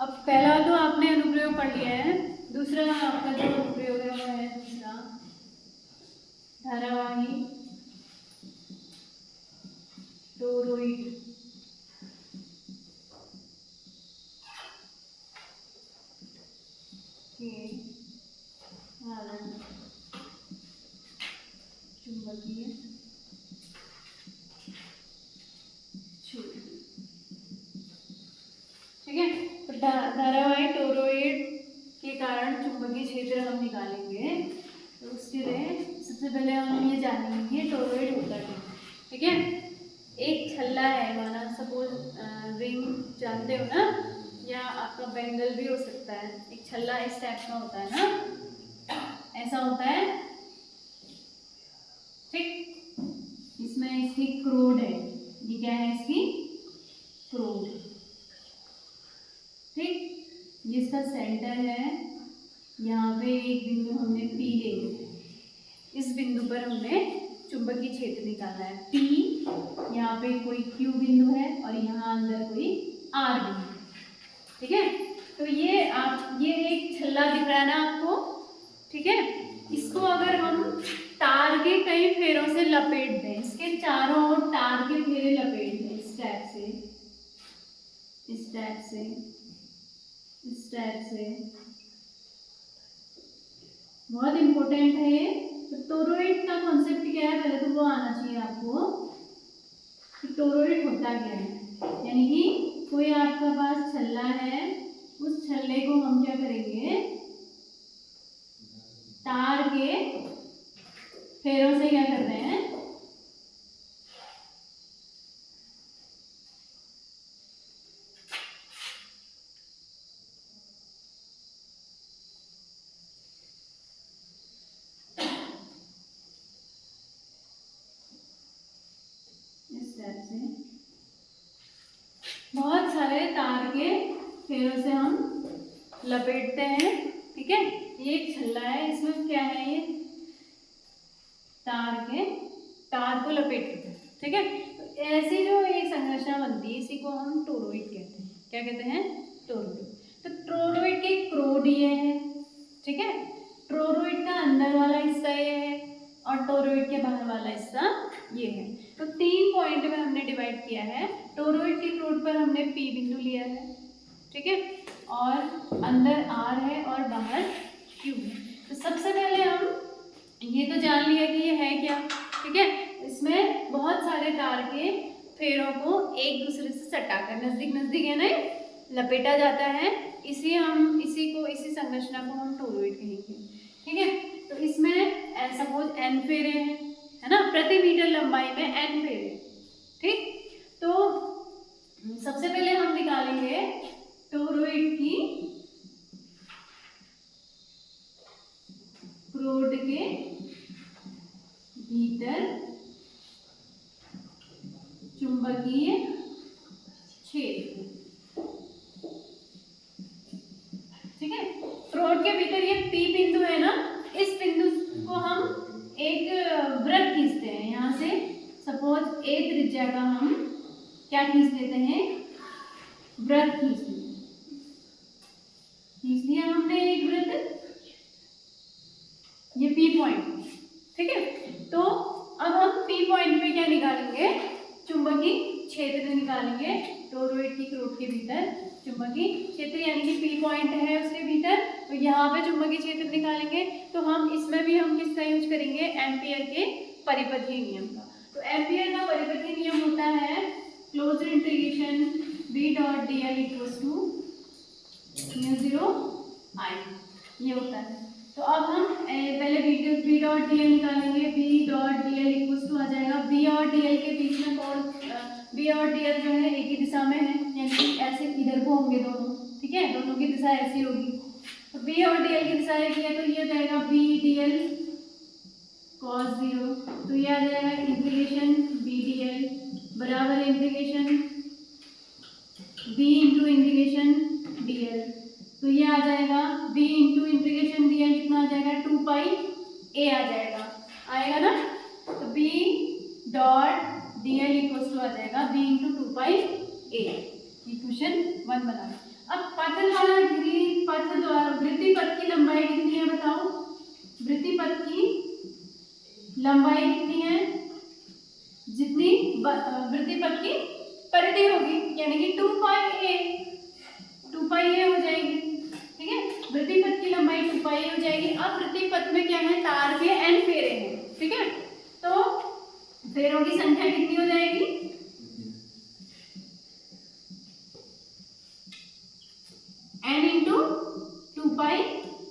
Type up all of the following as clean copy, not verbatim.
अब पहला तो आपने अनुप्रयोग पढ़ लिया है, दूसरा आपका जो अनुप्रयोग है वो है दूसरा धारावाही टोरॉइड के कारण चुंबकीय क्षेत्र। ठीक है, तो धारावाही टोरॉइड के कारण चुंबकीय क्षेत्र हम निकालेंगे। तो उसके लिए सबसे पहले हम ये जानेंगे टोरॉइड होता है। ठीक है, एक छल्ला है माना, सपोज रिंग जानते हो ना, या आपका बैंगल भी हो सकता है। एक छल्ला इस टाइप का होता है ना, ऐसा होता है। ठीक, इसमें इसकी क्रोड है, ये क्या है इसकी क्रोड। ठीक, ये इसका सेंटर है, यहाँ पे एक बिंदु हमने P ले लिया, इस बिंदु पर हमने चुंबकीय क्षेत्र निकाला है P, यहाँ पे कोई Q बिंदु है और यहाँ अंदर कोई R बिंदु है। ठीक है, तो ये एक छल्ला दिख रहा है ना आपको। ठीक है, इसको अगर हम तार के कई फेरों से लपेट दें, इसके चारों ओर तार के फेरे लपेट दें, इस टाइप से, इस टाइप से, इस टाइप से, बहुत इंपॉर्टेंट है ये। तो टोरॉइड का कॉन्सेप्ट क्या है, पहले तो वो आना चाहिए आपको कि टोरॉइड होता क्या है। यानी कि कोई आपका पास छल्ला है, उस छल्ले को हम क्या करेंगे, तार के फेरों से क्या कर रहे हैं, इस टाइप से बहुत सारे तार के फेरों से हम लपेटते हैं। ठीक है, ये एक छल्ला है, इसमें क्या है, ये तार को लपेटते हैं। ठीक है, तो ऐसी जो एक संरचना बनती है इसी को हम टोरॉइड कहते हैं। क्या कहते हैं, टोरॉइड। तो टोरॉइड के क्रोड ये है। ठीक है, टोरॉइड का अंदर वाला हिस्सा ये है और टोरॉइड के बाहर वाला हिस्सा ये है। तो 3 पॉइंट में हमने डिवाइड किया है। टोरॉइड के क्रोड पर हमने P बिंदु लिया है। ठीक है, और अंदर R है और बाहर Q है। तो सबसे पहले हम ये तो जान लिया कि ये है क्या। ठीक है, इसमें बहुत सारे तार के फेरों को एक दूसरे से सटाकर नजदीक नजदीक है ना लपेटा जाता है। इसी संरचना को हम टोरॉइड कहेंगे। ठीक है, तो इसमें सपोज n फेरे हैं, है ना, प्रति मीटर लंबाई में n फेरे। ठीक, तो सबसे पहले हम निकालेंगे टोरॉइड की क्रोड के भीतर चुंबकीय क्षेत्र। ठीक है, क्रोड के भीतर ये P बिंदु है ना, इस बिंदु को हम एक वृत्त खींचते हैं। यहाँ से सपोज A त्रिज्या का हम क्या खींच लेते हैं, वृत्त खींच लिया हमने एक वृत्त, ये P पॉइंट। ठीक है, तो अब हम P पॉइंट पे क्या निकालेंगे, चुंबकीय क्षेत्र निकालेंगे। टोरॉइड की क्रोड के भीतर चुंबकीय क्षेत्र यानी कि P पॉइंट है उसके भीतर, तो यहाँ पे चुंबकीय क्षेत्र निकालेंगे। तो हम इसमें भी हम किसका यूज करेंगे, एम्पियर के परिपथीय नियम का। तो एम्पियर का परिपथीय नियम होता है closed integration B dot dl equals to μ0 I, ये होता है। तो अब हम पहले B डॉट dl निकालेंगे। B dot dl equals to आ जाएगा, B और dl के बीच में कौन, B और dl जो है एक ही दिशा में है, यानी कि ऐसे इधर को होंगे दोनों। ठीक है, दोनों की दिशा ऐसी होगी। तो B और dl की दिशा एक ही है, तो ये आ जाएगा B dl cos 0। तो ये आ जाएगा इंटीग्रेशन B dl बराबर integration B into integration dl। तो ये आ जाएगा B इंटू इंटीग्रेशन dl कितना आ जाएगा, 2 पाई a आ जाएगा, आएगा ना। तो B dot dl equals to आ जाएगा B इंटू 2 पाई a। ये क्वेश्चन 1 बना। अब पथ द्वारा घिरी पथ द्वारा वृत्ति पथ की लंबाई कितनी है बताओ? वृत्ति पथ की लंबाई कितनी है? जितनी वृत्ति पथ की परिधि होगी, यानी कि 2 पाई ए हो जाएगी। ठीक है, वृत्ति पथ की लंबाई 2 पाई ए हो जाएगी। अब वृत्ति पथ में क्या है? तार के n फेरे हैं। ठीक है, तो फेरों की संख्या कितनी हो जाएगी? n इंटू 2 पाई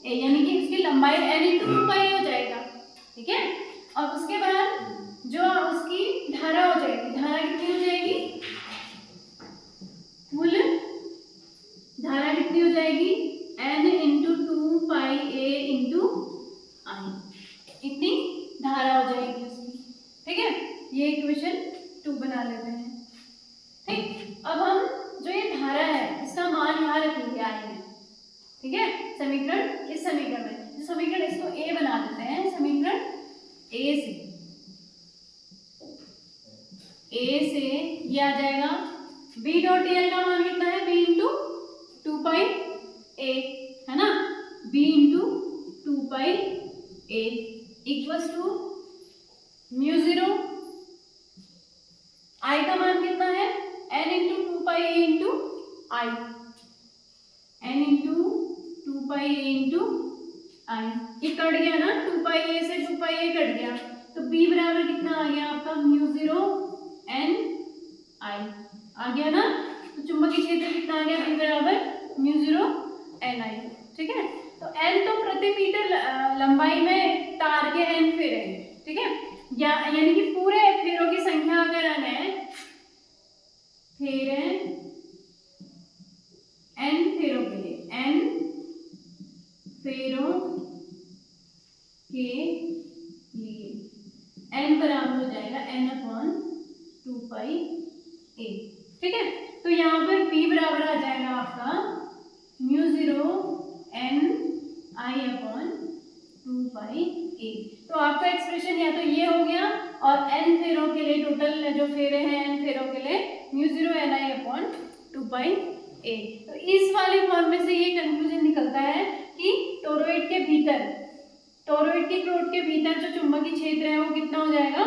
ए, यानी कि इसकी लंबाई n इंटू 2 पाई हो जाएगा। ठीक है, और उसके बाद जो उसकी धारा हो जाएगी, धारा कितनी हो जाएगी? कुल धारा कितनी हो जाएगी? n into 2 pi a into आई, इतनी धारा हो जाएगी उसकी। ठीक है, ये इक्वेशन 2 बना लेते हैं। ठीक, अब हम जो ये धारा है इसका मान यहाँ रखेंगे आई में। ठीक है, समीकरण इस समीकरण में जो समीकरण इसको ए बना देते हैं, समीकरण ए से ये आ जाएगा b डॉट एल का मान कितना है? b इंटू 2 पाई ए, है ना, b into 2 pi a equals to mu 0, i का मान कितना है? n into 2 pi a into i, n into 2 pi a into i. ये कट गया ना, 2 पाई ए से 2 पाई ए कट गया, तो b बराबर कितना आ गया आपका? म्यू 0 n आई आ गया ना। तो चुंबकीय क्षेत्र कितना आ गया? b बराबर म्यू 0 n आई। ठीक है, तो n तो प्रति मीटर लंबाई में तार के n फेरे हैं। ठीक है, यानी कि पूरे फेरों की संख्या अगर n है, फेरे n फेरों के लिए, n फेरों के लिए n बराबर हो जाएगा n अपॉन 2 पाई ए। ठीक है, तो यहाँ पर p बराबर आ जाएगा आपका म्यू 0 n आई अपॉन 2 पाई ए। तो आपका एक्सप्रेशन या तो ये हो गया, और n फेरों के लिए टोटल जो फेरे हैं n फेरों के लिए म्यू 0 n आई अपॉन 2 पाई ए। तो इस वाले फॉर्म में से ये कंक्लूजन निकलता है कि टोरॉइड के भीतर, टोरॉइड के क्रोट के भीतर जो चुंबकीय क्षेत्र है वो कितना हो जाएगा?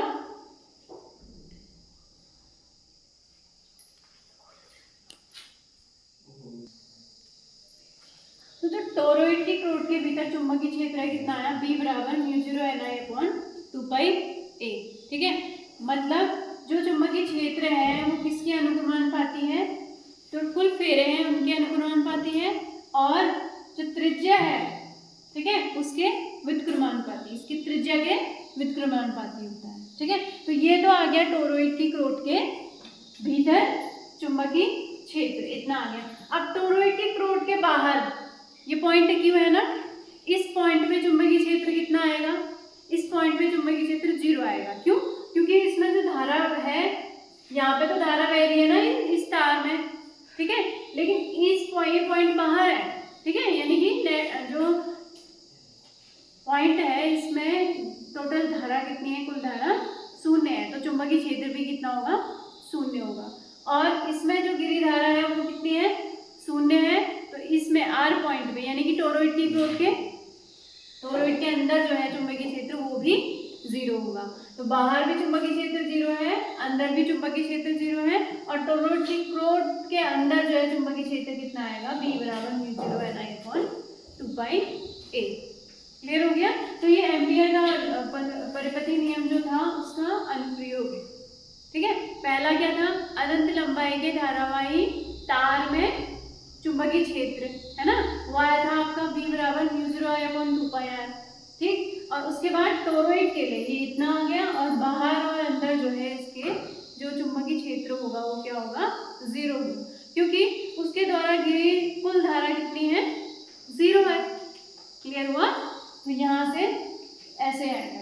तो जो टोरॉइड के क्रोट के भीतर चुंबकीय क्षेत्र है कितना आया? b बराबर म्यू 0 n आई अपॉन 2 पाई ए। ठीक है, मतलब जो चुंबकीय क्षेत्र है वो किसके अनुक्रमानुपाती है? जो कुल फेरे हैं उनके अनुक्रमानुपाती है, और जो त्रिज्या है, ठीक है, उसके व्युत्क्रमानुपाती, इसकी त्रिज्या के व्युत्क्रमानुपाती होता है। ठीक है, तो ये तो आ गया टोरॉइड की क्रोट के भीतर चुंबकीय क्षेत्र, इतना आ गया। अब टोरॉइड के क्रोट के बाहर ये पॉइंट क्यों है ना, इस पॉइंट में चुंबकीय क्षेत्र कितना आएगा? इस पॉइंट में चुंबकीय क्षेत्र 0 आएगा। क्यों? क्योंकि इसमें जो धारा है, यहाँ पे तो धारा बह रही है ना इस तार में। ठीक है, लेकिन इस पॉइंट बाहर है। ठीक है, यानी कि जो पॉइंट है इसमें टोटल धारा कितनी है? कुल धारा 0 है, तो चुंबकीय क्षेत्र भी कितना होगा? 0 होगा। और इसमें जो गिरी धारा है वो कितनी है? 0 है। तो इसमें r पॉइंट पे, यानी कि टोरॉइड की क्रोट के अंदर जो है चुंबकीय क्षेत्र वो भी 0 होगा। तो बाहर भी चुंबकीय क्षेत्र 0 है, अंदर भी चुंबकीय क्षेत्र 0 है, और टोरॉइड की क्रोट के अंदर जो है चुंबकीय क्षेत्र कितना आएगा? b बराबर म्यू 0 n आई अपॉन 2 पाई ए। क्लियर हो गया? तो ये एम्पियर का परिपथी नियम जो था उसका अनुप्रयोग है। ठीक है, पहला क्या था? अनंत लंबाई के धारावाही तार में चुंबकीय क्षेत्र, है ना, वो आया था आपका b बराबर mu 0 i upon 2 pi r. ठीक, और उसके बाद टोरॉइड के लिए ये इतना आ गया, और बाहर और अंदर जो है इसके जो चुंबकीय क्षेत्र होगा वो क्या होगा? 0 होगा, क्योंकि उसके द्वारा घिरी कुल धारा कितनी है? 0 है। क्लियर हुआ? तो यहाँ से ऐसे आएगा।